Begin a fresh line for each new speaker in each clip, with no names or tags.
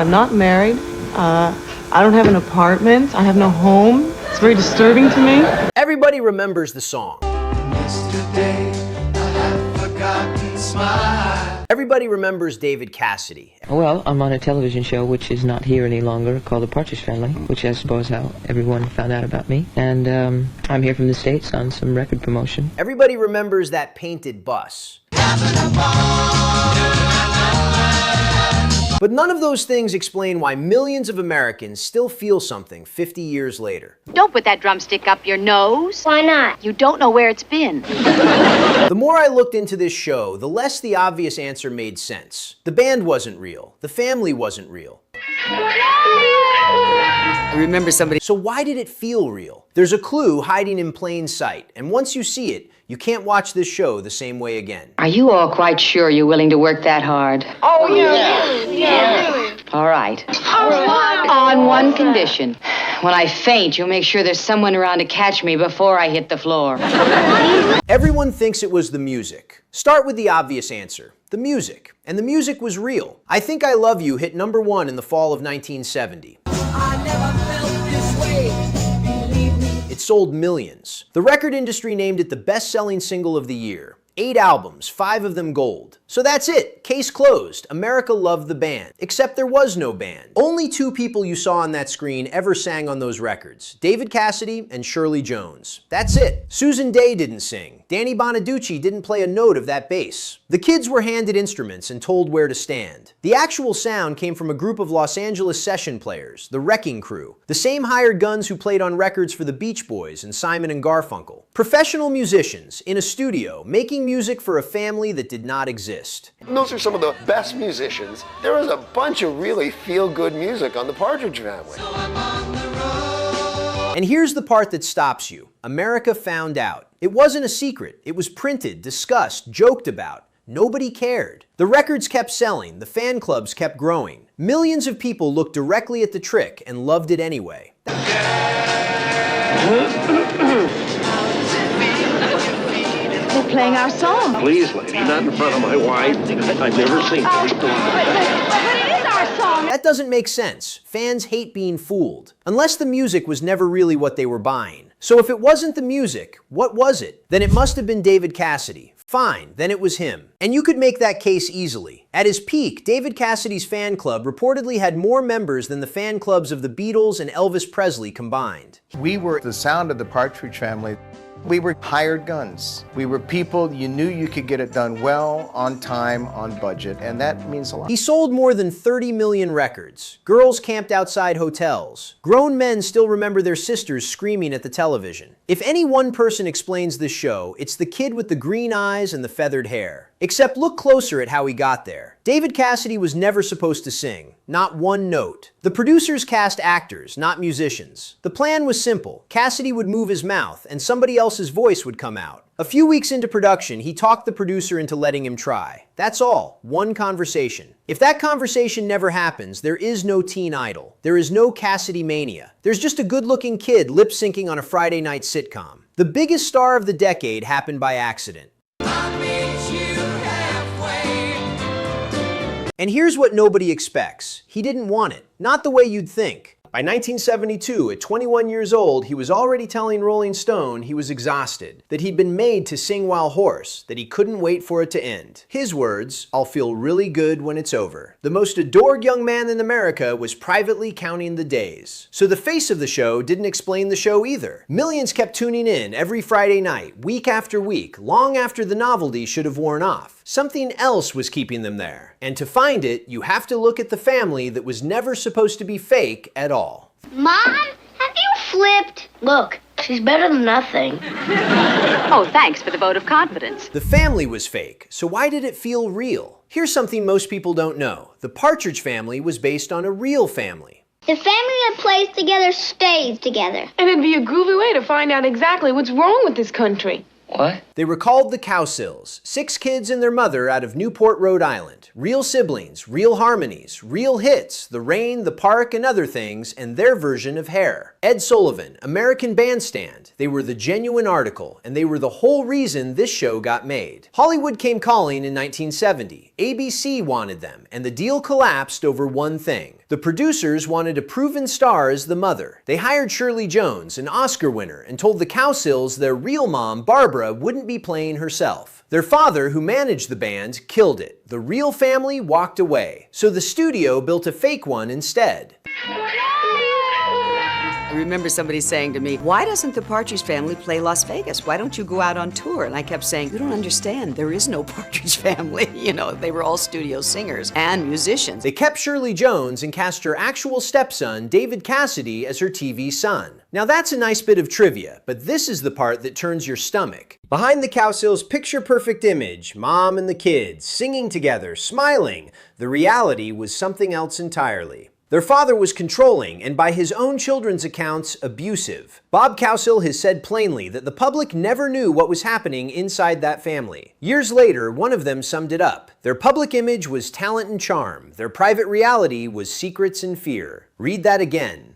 I'm not married. I don't have an apartment. I have no home. It's very disturbing to me.
Everybody remembers the song.
Yesterday, I have forgotten smile.
Everybody remembers David Cassidy.
Well, I'm on a television show which is not here any longer called The Partridge Family, which I suppose how everyone found out about me. And I'm here from the States on some record promotion.
Everybody remembers that painted bus. But none of those things explain why millions of Americans still feel something 50 years later.
Don't put that drumstick up your nose.
Why not?
You don't know where it's been.
The more I looked into this show, the less the obvious answer made sense. The band wasn't real. The family wasn't real.
I remember somebody.
So why did it feel real? There's a clue hiding in plain sight, and once you see it, you can't watch this show the same way again.
Are you all quite sure you're willing to work that hard?
Oh, yeah.
All right. On one condition. When I faint, you'll make sure there's someone around to catch me before I hit the floor.
Everyone thinks it was the music. Start with the obvious answer, the music. And the music was real. I Think I Love You hit #1 in the fall of 1970.
I never felt this way. Believe me.
It sold millions. The record industry named it the best-selling single of the year. 8 albums, 5 of them gold. So that's it. Case closed. America loved the band. Except there was no band. Only 2 people you saw on that screen ever sang on those records. David Cassidy and Shirley Jones. That's it. Susan Day didn't sing. Danny Bonaduce didn't play a note of that bass. The kids were handed instruments and told where to stand. The actual sound came from a group of Los Angeles session players, the Wrecking Crew, the same hired guns who played on records for the Beach Boys and Simon and Garfunkel. Professional musicians in a studio making music for a family that did not exist.
Those are some of the best musicians. There was a bunch of really feel-good music on the Partridge Family.
And here's the part that stops you. America found out. It wasn't a secret. It was printed, discussed, joked about. Nobody cared. The records kept selling. The fan clubs kept growing. Millions of people looked directly at the trick and loved it anyway.
They're playing our song.
Please, lady, not in front of my wife. I've never seen this.
But it is our song.
That doesn't make sense. Fans hate being fooled. Unless the music was never really what they were buying. So if it wasn't the music, what was it? Then it must have been David Cassidy. Fine, then it was him. And you could make that case easily. At his peak, David Cassidy's fan club reportedly had more members than the fan clubs of the Beatles and Elvis Presley combined.
We were the sound of the Partridge Family. We were hired guns. We were people you knew you could get it done well, on time, on budget, and that means a lot.
He sold more than 30 million records. Girls camped outside hotels. Grown men still remember their sisters screaming at the television. If any one person explains this show, it's the kid with the green eyes and the feathered hair. Except look closer at how he got there. David Cassidy was never supposed to sing, not one note. The producers cast actors, not musicians. The plan was simple. Cassidy would move his mouth, and somebody else's voice would come out. A few weeks into production, he talked the producer into letting him try. That's all, one conversation. If that conversation never happens, there is no teen idol. There is no Cassidy mania. There's just a good-looking kid lip-syncing on a Friday night sitcom. The biggest star of the decade happened by accident. And here's what nobody expects. He didn't want it. Not the way you'd think. By 1972, at 21 years old, he was already telling Rolling Stone he was exhausted, that he'd been made to sing while hoarse, that he couldn't wait for it to end. His words, "I'll feel really good when it's over." The most adored young man in America was privately counting the days. So the face of the show didn't explain the show either. Millions kept tuning in every Friday night, week after week, long after the novelty should have worn off. Something else was keeping them there. And to find it, you have to look at the family that was never supposed to be fake at all.
Mom, have you flipped? Look, she's better than nothing.
Oh, thanks for the vote of confidence.
The family was fake, so why did it feel real? Here's something most people don't know. The Partridge Family was based on a real family.
The family that plays together stays together.
And it'd be a groovy way to find out exactly what's wrong with this country.
What?
They were called the Cowsills, 6 kids and their mother out of Newport, Rhode Island. Real siblings, real harmonies, real hits, the rain, the park, and other things, and their version of Hair. Ed Sullivan, American Bandstand. They were the genuine article, and they were the whole reason this show got made. Hollywood came calling in 1970. ABC wanted them, and the deal collapsed over one thing. The producers wanted a proven star as the mother. They hired Shirley Jones, an Oscar winner, and told the Cowsills their real mom, Barbara, wouldn't be playing herself. Their father, who managed the band, killed it. The real family walked away. So the studio built a fake one instead.
I remember somebody saying to me, why doesn't the Partridge Family play Las Vegas? Why don't you go out on tour? And I kept saying, you don't understand. There is no Partridge Family. You know, they were all studio singers and musicians.
They kept Shirley Jones and cast her actual stepson, David Cassidy, as her TV son. Now that's a nice bit of trivia, but this is the part that turns your stomach. Behind the Cowsills' picture-perfect image, mom and the kids, singing together, smiling, the reality was something else entirely. Their father was controlling and, by his own children's accounts, abusive. Bob Cowsill has said plainly that the public never knew what was happening inside that family. Years later, one of them summed it up. Their public image was talent and charm. Their private reality was secrets and fear. Read that again.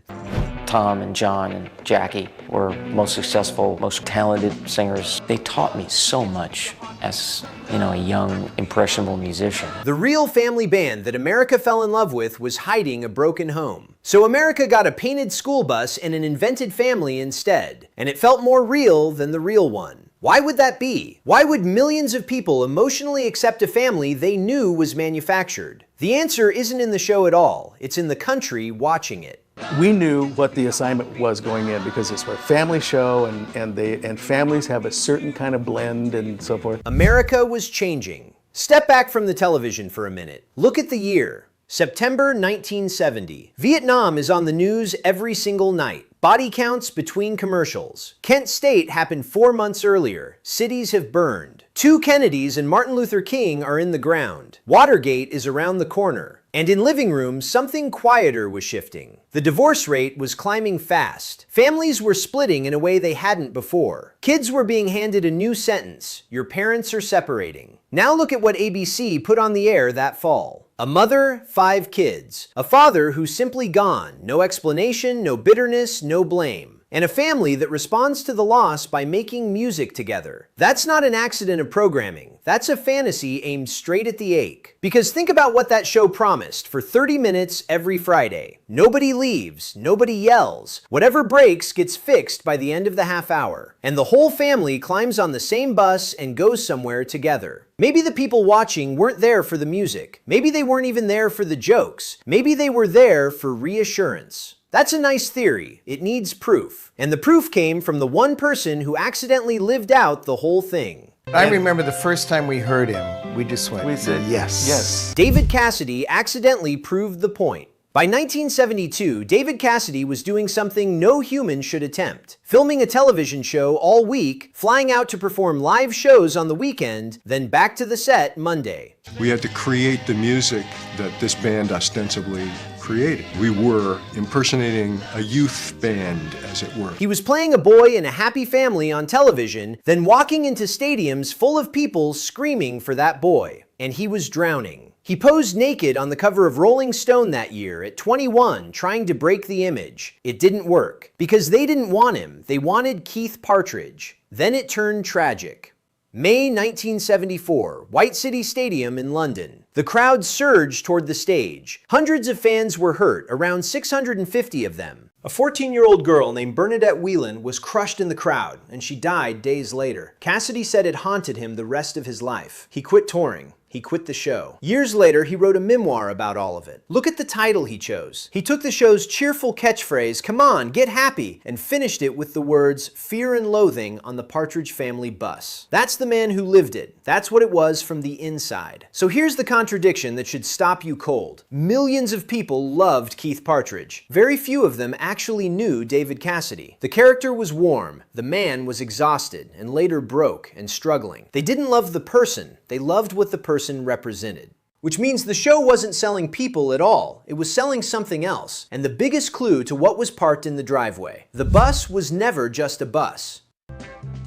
Tom and John and Jackie were most successful, most talented singers. They taught me so much as, a young, impressionable musician.
The real family band that America fell in love with was hiding a broken home. So America got a painted school bus and an invented family instead, and it felt more real than the real one. Why would that be? Why would millions of people emotionally accept a family they knew was manufactured? The answer isn't in the show at all. It's in the country watching it.
We knew what the assignment was going in because it's a family show and families have a certain kind of blend and so forth.
America was changing. Step back from the television for a minute. Look at the year. September 1970. Vietnam is on the news every single night. Body counts between commercials. Kent State happened 4 months earlier. Cities have burned. 2 Kennedys and Martin Luther King are in the ground. Watergate is around the corner. And in living rooms, something quieter was shifting. The divorce rate was climbing fast. Families were splitting in a way they hadn't before. Kids were being handed a new sentence. Your parents are separating. Now look at what ABC put on the air that fall. A mother, 5 kids. A father who's simply gone. No explanation, no bitterness, no blame. And a family that responds to the loss by making music together. That's not an accident of programming. That's a fantasy aimed straight at the ache. Because think about what that show promised for 30 minutes every Friday. Nobody leaves, nobody yells. Whatever breaks gets fixed by the end of the half hour. And the whole family climbs on the same bus and goes somewhere together. Maybe the people watching weren't there for the music. Maybe they weren't even there for the jokes. Maybe they were there for reassurance. That's a nice theory. It needs proof. And the proof came from the one person who accidentally lived out the whole thing.
I remember the first time we heard him, we just went,
we said,
yes.
Yes.
David Cassidy accidentally proved the point. By 1972, David Cassidy was doing something no human should attempt. Filming a television show all week, flying out to perform live shows on the weekend, then back to the set Monday.
We had to create the music that this band ostensibly created. We were impersonating a youth band, as it were.
He was playing a boy in a happy family on television, then walking into stadiums full of people screaming for that boy. And he was drowning. He posed naked on the cover of Rolling Stone that year at 21, trying to break the image. It didn't work, because they didn't want him. They wanted Keith Partridge. Then it turned tragic. May 1974, White City Stadium in London. The crowd surged toward the stage. Hundreds of fans were hurt, around 650 of them. A 14-year-old girl named Bernadette Whelan was crushed in the crowd, and she died days later. Cassidy said it haunted him the rest of his life. He quit touring. He quit the show. Years later, he wrote a memoir about all of it. Look at the title he chose. He took the show's cheerful catchphrase, "Come on, get happy," and finished it with the words, "Fear and loathing on the Partridge Family bus." That's the man who lived it. That's what it was from the inside. So here's the contradiction that should stop you cold. Millions of people loved Keith Partridge. Very few of them actually knew David Cassidy. The character was warm. The man was exhausted and later broke and struggling. They didn't love the person. They loved what the person represented. Which means the show wasn't selling people at all. It was selling something else. And the biggest clue to what was parked in the driveway. The bus was never just a bus.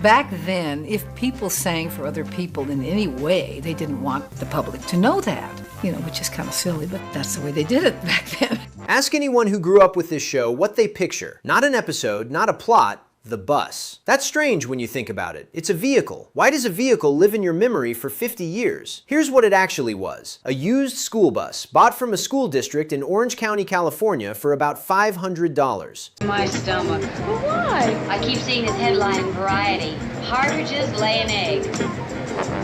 Back then, if people sang for other people in any way, they didn't want the public to know that, which is kind of silly, but that's the way they did it back then.
Ask anyone who grew up with this show what they picture. Not an episode, not a plot, the bus. That's strange when you think about it. It's a vehicle. Why does a vehicle live in your memory for 50 years? Here's what it actually was. A used school bus, bought from a school district in Orange County, California for about $500.
My stomach.
Well, why?
I keep seeing this headline in Variety. Partridges lay an egg.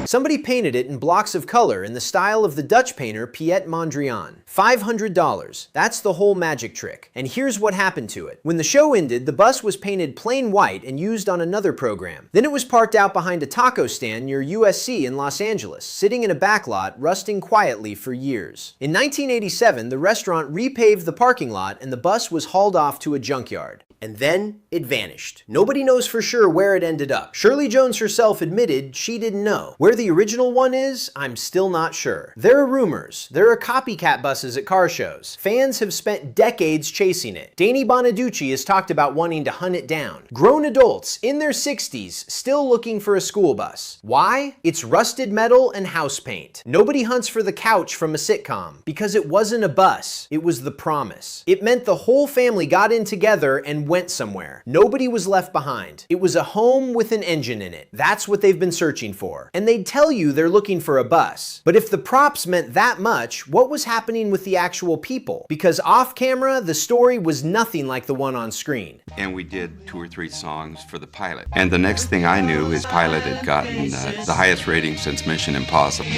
Somebody painted it in blocks of color in the style of the Dutch painter Piet Mondrian. $500. That's the whole magic trick. And here's what happened to it. When the show ended, the bus was painted plain white and used on another program. Then it was parked out behind a taco stand near USC in Los Angeles, sitting in a backlot, rusting quietly for years. In 1987, the restaurant repaved the parking lot and the bus was hauled off to a junkyard. And then it vanished. Nobody knows for sure where it ended up. Shirley Jones herself admitted she didn't know. Where the original one is, I'm still not sure. There are rumors. There are copycat buses at car shows. Fans have spent decades chasing it. Danny Bonaduce has talked about wanting to hunt it down. Grown adults in their 60s still looking for a school bus. Why? It's rusted metal and house paint. Nobody hunts for the couch from a sitcom because it wasn't a bus. It was the promise. It meant the whole family got in together and went somewhere. Nobody was left behind. It was a home with an engine in it. That's what they've been searching for. And they'd tell you they're looking for a bus. But if the props meant that much, what was happening with the actual people? Because off camera, the story was nothing like the one on screen.
And we did 2 or 3 songs for the pilot. And the next thing I knew, his pilot had gotten the highest rating since Mission Impossible.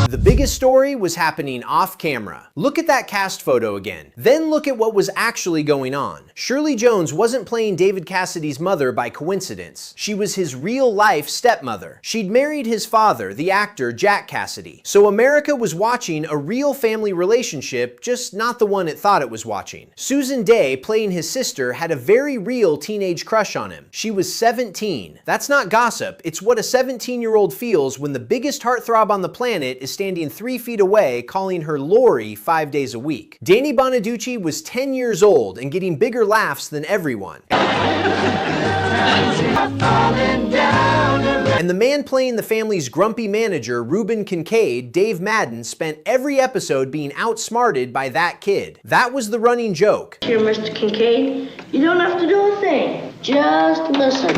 The biggest story was happening off camera. Look at that cast photo again. Then look at what was actually going on. Shirley Jones wasn't playing David Cassidy's mother by coincidence. She was his real-life stepmother. She'd married his father, the actor Jack Cassidy. So America was watching a real family relationship, just not the one it thought it was watching. Susan Day, playing his sister, had a very real teenage crush on him. She was 17. That's not gossip. It's what a 17-year-old feels when the biggest heartthrob on the planet is standing 3 feet away calling her Lori 5 days a week. Danny Bonaduce was 10 years old and getting bigger laughs than everyone. And the man playing the family's grumpy manager, Reuben Kincaid, Dave Madden, spent every episode being outsmarted by that kid. That was the running joke.
Here, Mr. Kincaid, you don't have to do a thing. Just listen.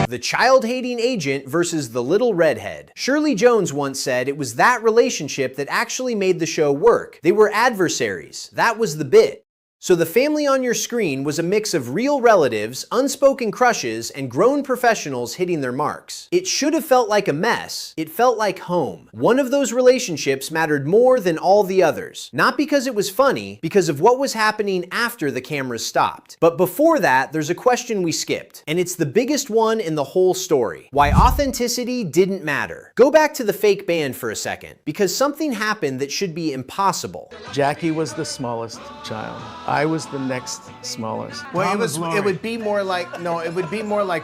The child-hating agent versus the little redhead. Shirley Jones once said it was that relationship that actually made the show work. They were adversaries. That was the bit. So the family on your screen was a mix of real relatives, unspoken crushes, and grown professionals hitting their marks. It should have felt like a mess. It felt like home. One of those relationships mattered more than all the others. Not because it was funny, because of what was happening after the cameras stopped. But before that, there's a question we skipped, and it's the biggest one in the whole story. Why authenticity didn't matter. Go back to the fake band for a second, because something happened that should be impossible.
Jackie was the smallest child. I was the next smallest.
Well, it would be more like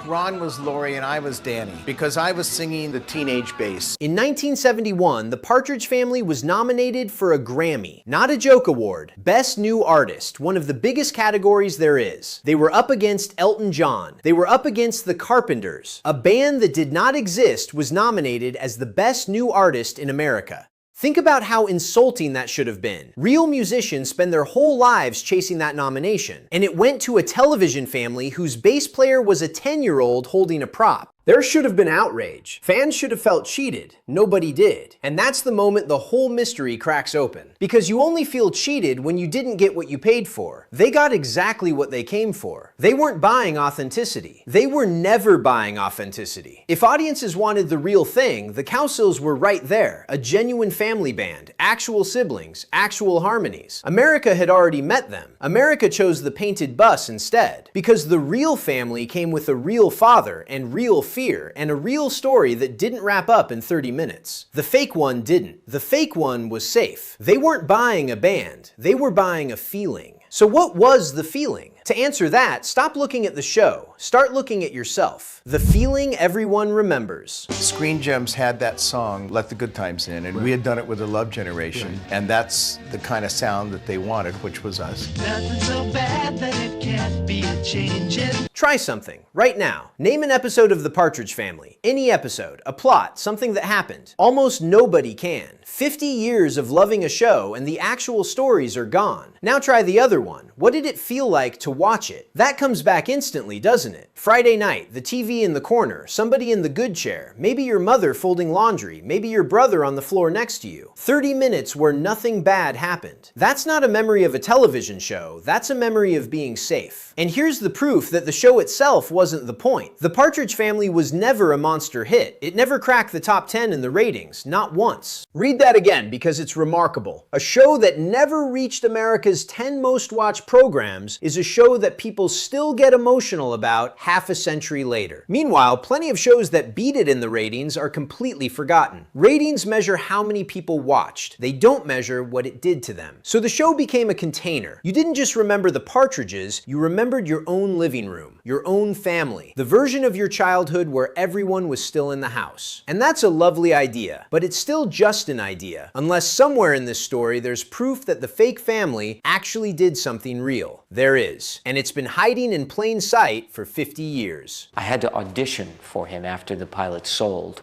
Ron was Lori and I was Danny, because I was singing the teenage bass.
In 1971, the Partridge Family was nominated for a Grammy, not a joke award, Best New Artist, one of the biggest categories there is. They were up against Elton John. They were up against the Carpenters. A band that did not exist was nominated as the Best New Artist in America. Think about how insulting that should have been. Real musicians spend their whole lives chasing that nomination, and it went to a television family whose bass player was a 10-year-old holding a prop. There should have been outrage. Fans should have felt cheated. Nobody did. And that's the moment the whole mystery cracks open. Because you only feel cheated when you didn't get what you paid for. They got exactly what they came for. They weren't buying authenticity. They were never buying authenticity. If audiences wanted the real thing, the Cowsills were right there. A genuine family band, actual siblings, actual harmonies. America had already met them. America chose the painted bus instead. Because the real family came with a real father and real fear, and a real story that didn't wrap up in 30 minutes. The fake one didn't. The fake one was safe. They weren't buying a band. They were buying a feeling. So what was the feeling? To answer that, stop looking at the show. Start looking at yourself. The feeling everyone remembers.
Screen Gems had that song, Let the Good Times In, and we had done it with the Love Generation, and that's the kind of sound that they wanted, which was us.
Nothing so bad that it can't be changing.
Try something, right now. Name an episode of The Partridge Family. Any episode, a plot, something that happened. Almost nobody can. 50 years of loving a show and the actual stories are gone. Now try the other one. What did it feel like to watch it? That comes back instantly, doesn't it? Friday night, the TV in the corner, somebody in the good chair, maybe your mother folding laundry, maybe your brother on the floor next to you. 30 minutes where nothing bad happened. That's not a memory of a television show, that's a memory of being safe. And here's the proof that the show itself wasn't the point. The Partridge Family was never a monster hit. It never cracked the top 10 in the ratings, not once. Read that again because it's remarkable. A show that never reached America's 10 most watched programs is a show that people still get emotional about half a century later. Meanwhile, plenty of shows that beat it in the ratings are completely forgotten. Ratings measure how many people watched. They don't measure what it did to them. So the show became a container. You didn't just remember the Partridges, you remembered your own living room, your own family, the version of your childhood where everyone was still in the house. And that's a lovely idea, but it's still just an idea, unless somewhere in this story there's proof that the fake family actually did something real. There is, and it's been hiding in plain sight for 50 years.
I had to audition for him after the pilot sold,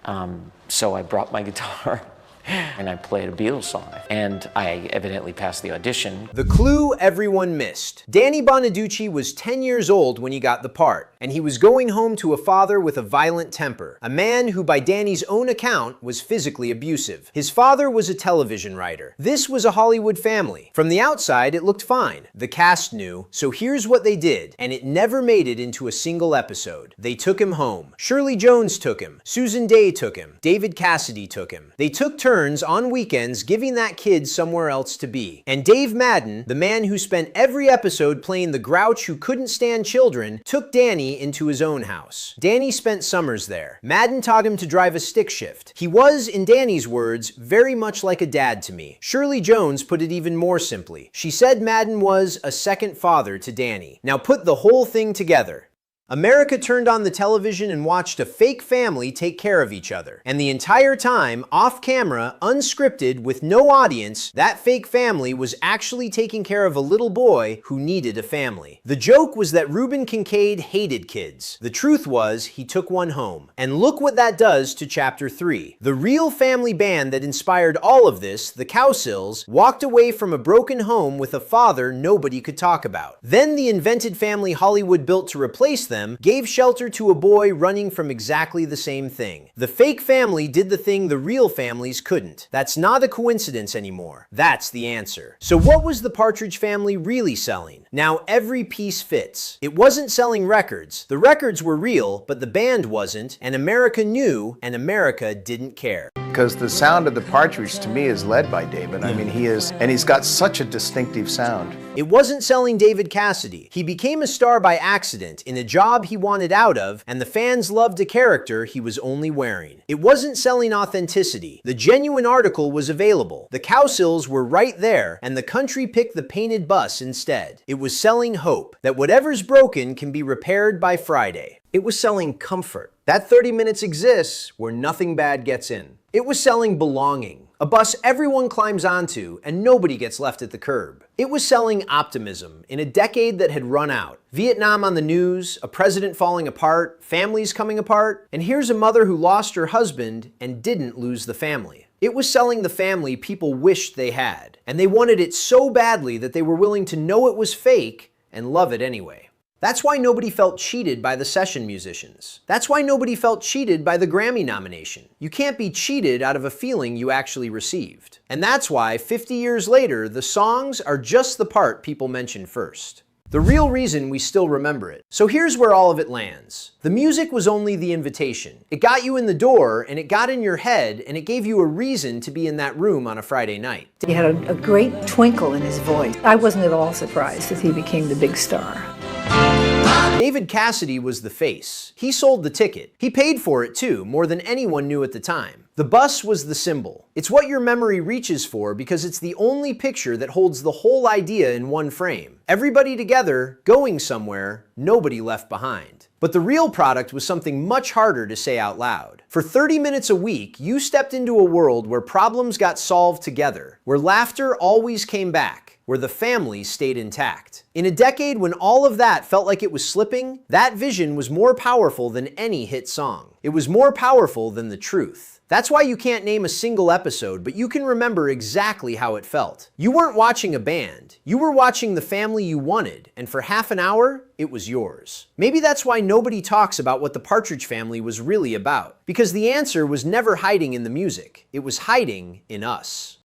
so I brought my guitar and I played a Beatles song, and I evidently passed the audition.
The clue everyone missed. Danny Bonaduce was 10 years old when he got the part, and he was going home to a father with a violent temper, a man who by Danny's own account was physically abusive. His father was a television writer. This was a Hollywood family. From the outside, it looked fine. The cast knew, so here's what they did, and it never made it into a single episode. They took him home. Shirley Jones took him. Susan Day took him. David Cassidy took him. They took turns on weekends giving that kid somewhere else to be. And Dave Madden, the man who spent every episode playing the grouch who couldn't stand children, took Danny into his own house. Danny spent summers there. Madden taught him to drive a stick shift. He was, in Danny's words, very much like a dad to me. Shirley Jones put it even more simply. She said Madden was a second father to Danny. Now put the whole thing together. America turned on the television and watched a fake family take care of each other. And the entire time, off camera, unscripted, with no audience, that fake family was actually taking care of a little boy who needed a family. The joke was that Reuben Kincaid hated kids. The truth was, he took one home. And look what that does to Chapter 3. The real family band that inspired all of this, the Cowsills, walked away from a broken home with a father nobody could talk about. Then the invented family Hollywood built to replace them gave shelter to a boy running from exactly the same thing. The fake family did the thing the real families couldn't. That's not a coincidence anymore. That's the answer. So what was the Partridge Family really selling? Now every piece fits. It wasn't selling records. The records were real, but the band wasn't, and America knew, and America didn't care.
Because the sound of the Partridge to me is led by David. I mean, he's got such a distinctive sound.
It wasn't selling David Cassidy. He became a star by accident in a job he wanted out of, and the fans loved a character he was only wearing. It wasn't selling authenticity. The genuine article was available. The Cowsills were right there, and the country picked the painted bus instead. It was selling hope, that whatever's broken can be repaired by Friday. It was selling comfort. That 30 minutes exists where nothing bad gets in. It was selling belonging, a bus everyone climbs onto and nobody gets left at the curb. It was selling optimism in a decade that had run out. Vietnam on the news, a president falling apart, families coming apart, and here's a mother who lost her husband and didn't lose the family. It was selling the family people wished they had, and they wanted it so badly that they were willing to know it was fake and love it anyway. That's why nobody felt cheated by the session musicians. That's why nobody felt cheated by the Grammy nomination. You can't be cheated out of a feeling you actually received. And that's why 50 years later, the songs are just the part people mention first. The real reason we still remember it. So here's where all of it lands. The music was only the invitation. It got you in the door, and it got in your head, and it gave you a reason to be in that room on a Friday night.
He had a great twinkle in his voice. I wasn't at all surprised that he became the big star.
I
David Cassidy was the face. He sold the ticket. He paid for it too, more than anyone knew at the time. The bus was the symbol. It's what your memory reaches for because it's the only picture that holds the whole idea in one frame. Everybody together, going somewhere, nobody left behind. But the real product was something much harder to say out loud. For 30 minutes a week, you stepped into a world where problems got solved together, where laughter always came back, where the family stayed intact. In a decade when all of that felt like it was slipping, that vision was more powerful than any hit song. It was more powerful than the truth. That's why you can't name a single episode, but you can remember exactly how it felt. You weren't watching a band. You were watching the family you wanted, and for half an hour, it was yours. Maybe that's why nobody talks about what the Partridge Family was really about, because the answer was never hiding in the music. It was hiding in us.